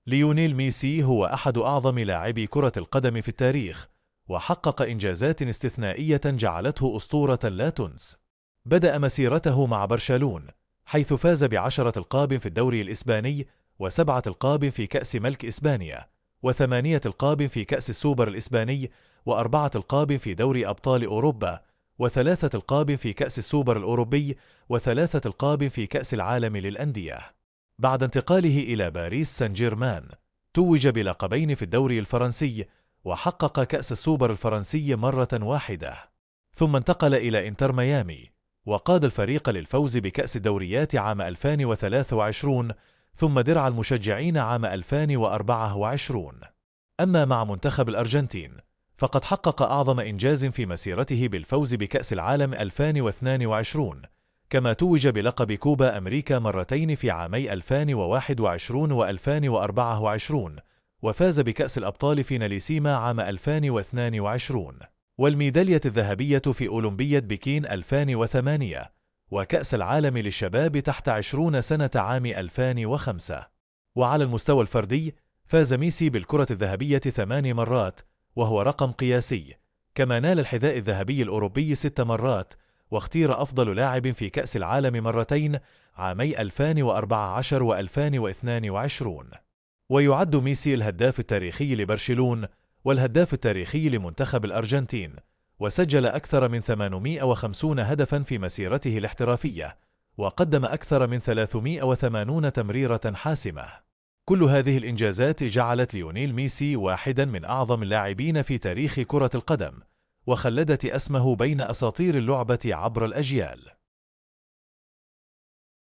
ليونيل ميسي هو أحد أعظم لاعبي كرة القدم في التاريخ، وحقق إنجازات استثنائية جعلته أسطورة لا تنس. بدأ مسيرته مع برشلونة، حيث فاز ب10 ألقاب في الدوري الإسباني، و7 ألقاب في كأس ملك إسبانيا، و8 ألقاب في كأس السوبر الإسباني، و4 ألقاب في دوري أبطال أوروبا، و3 ألقاب في كأس السوبر الأوروبي، و3 ألقاب في كأس العالم للأندية. بعد انتقاله إلى باريس سان جيرمان، توج بلقبين في الدوري الفرنسي، وحقق كأس السوبر الفرنسي مرة واحدة. ثم انتقل إلى إنتر ميامي، وقاد الفريق للفوز بكأس الدوريات عام 2023، ثم درع المشجعين عام 2024. أما مع منتخب الأرجنتين، فقد حقق أعظم إنجاز في مسيرته بالفوز بكأس العالم 2022، كما توج بلقب كوبا أمريكا مرتين في عامي 2021 و2024، وفاز بكأس الأبطال فيناليسيما عام 2022، والميدالية الذهبية في أولمبياد بكين 2008، وكأس العالم للشباب تحت 20 سنة عام 2005. وعلى المستوى الفردي، فاز ميسي بالكرة الذهبية 8 مرات، وهو رقم قياسي، كما نال الحذاء الذهبي الأوروبي 6 مرات، واختير أفضل لاعب في كأس العالم مرتين عامي 2014 و2022. ويعد ميسي الهداف التاريخي لبرشلونة والهداف التاريخي لمنتخب الأرجنتين، وسجل أكثر من 850 هدفا في مسيرته الاحترافية، وقدم أكثر من 380 تمريرة حاسمة. كل هذه الإنجازات جعلت ليونيل ميسي واحدا من أعظم اللاعبين في تاريخ كرة القدم، وخلدت اسمه بين أساطير اللعبة عبر الأجيال.